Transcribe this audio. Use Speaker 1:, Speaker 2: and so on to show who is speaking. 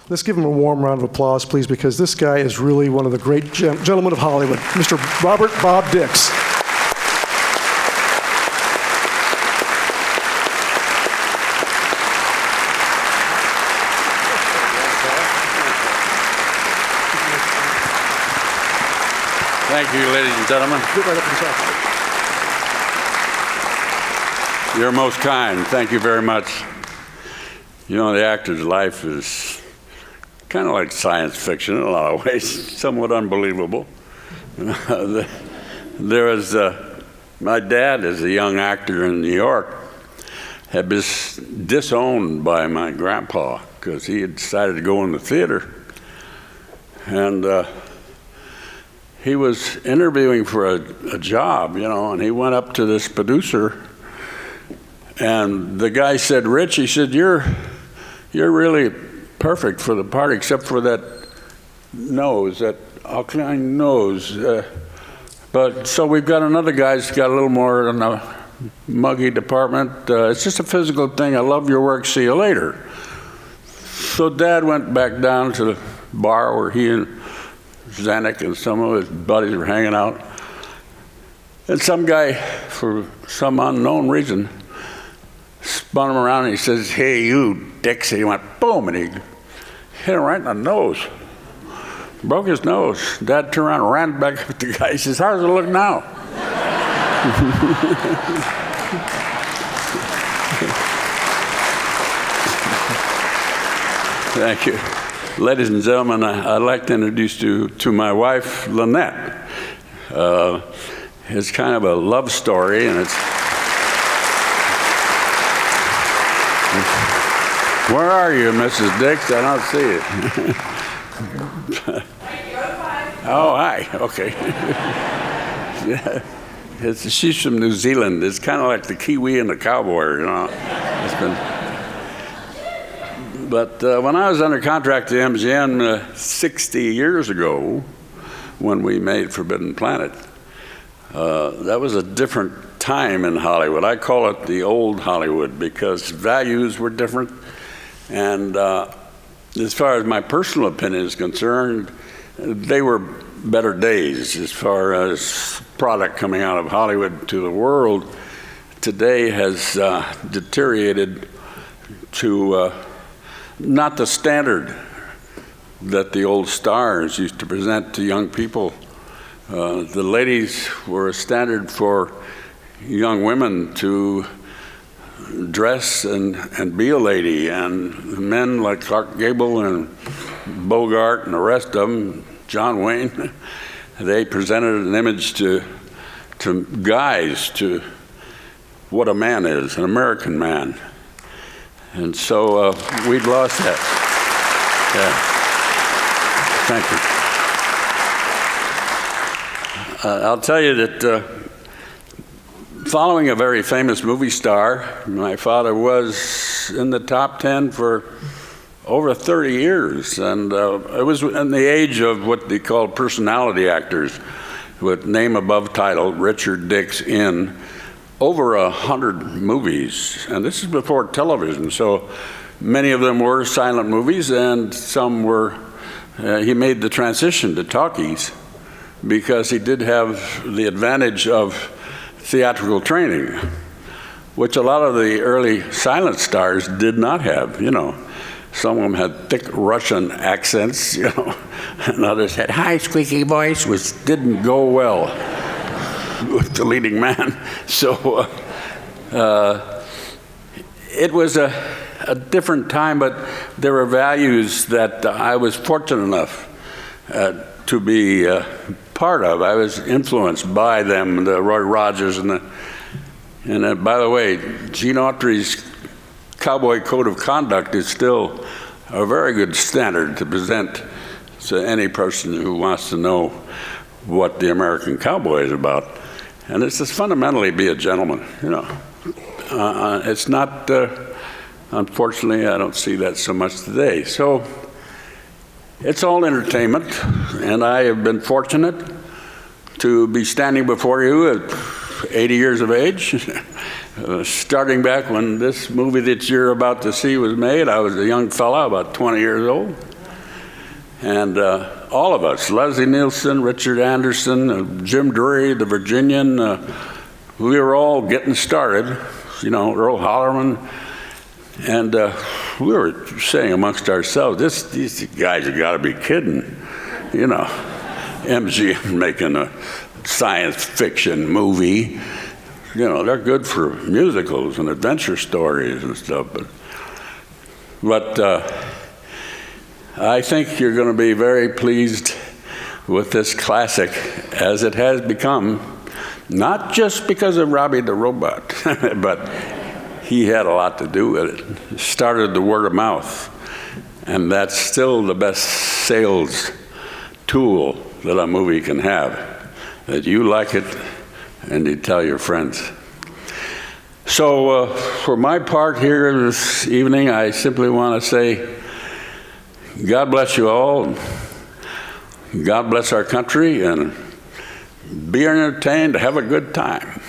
Speaker 1: Let's give him a warm round of applause, please, because this guy is really one of the great gentlemen of Hollywood, Mr. Robert Bob Dix.
Speaker 2: Thank you, ladies and gentlemen. You're most kind. Thank you very much. You know, the actor's life is kind of like science fiction in a lot of ways, somewhat unbelievable. There was, my dad, as a young actor in New York, had been disowned by my grandpa because he had decided to go in the theater. And he was interviewing for a job, you know, and he went up to this producer, and the guy said, "Rich," he said, you're really perfect for the part, except for that nose, that Alkaline nose. But so we've got another guy who's got a little more in the muggy department. It's just a physical thing. I love your work. See you later. So Dad went back down to the bar where he and Zanuck and some of his buddies were hanging out. And some guy, for some unknown reason, spun him around and he says, "Hey, you, Dix." And he went, boom, and he hit him right in the nose. Broke his nose. Dad turned around and ran back up to the guy. He says, "How does it look now?" Thank you. Ladies and gentlemen, I'd like to introduce you to my wife, Lynette. It's kind of a love story, and it's... Where are you, Mrs. Dix? I don't see it. Oh, hi. Okay. Yeah. She's from New Zealand. It's kind of like the Kiwi and the cowboy, you know. It's been... But when I was under contract to MGM 60 years ago, when we made Forbidden Planet, that was a different time in Hollywood. I call it the old Hollywood because values were different. And as far as my personal opinion is concerned, they were better days as far as product coming out of Hollywood to the world. Today has deteriorated to not the standard that the old stars used to present to young people. The ladies were a standard for young women to dress and be a lady, and men like Clark Gable and Bogart and the rest of them, John Wayne, they presented an image to guys to what a man is, an American man. And so we'd lost that. Yeah. Thank you. I'll tell you that following a very famous movie star, my father was in the top 10 for over 30 years. And it was in the age of what they call personality actors, with name above title, Richard Dix in over 100 movies. And this is before television, so many of them were silent movies, and some were, he made the transition to talkies because he did have the advantage of theatrical training, which a lot of the early silent stars did not have, you know. Some of them had thick Russian accents, you know, and others had high squeaky voice, which didn't go well with the leading man. So it was a different time, but there were values that I was fortunate enough to be part of. I was influenced by them, the Roy Rogers and by the way, Gene Autry's Cowboy Code of Conduct is still a very good standard to present to any person who wants to know what the American cowboy is about. And it's just fundamentally be a gentleman, you know. It's not, unfortunately, I don't see that so much today. So it's all entertainment, and I have been fortunate to be standing before you at 80 years of age. Starting back when this movie that you're about to see was made, I was a young fella, about 20 years old. And all of us, Leslie Nielsen, Richard Anderson, Jim Drury, the Virginian, we were all getting started, Earl Hollerman. And we were saying amongst ourselves, these guys have got to be kidding, MGM making a science fiction movie. They're good for musicals and adventure stories and stuff. But I think you're going to be very pleased with this classic as it has become, not just because of Robbie the Robot, but he had a lot to do with it. It started the word of mouth, and that's still the best sales tool that a movie can have, that you like it and you tell your friends. So for my part here this evening, I simply want to say, God bless you all. God bless our country, and be entertained, have a good time.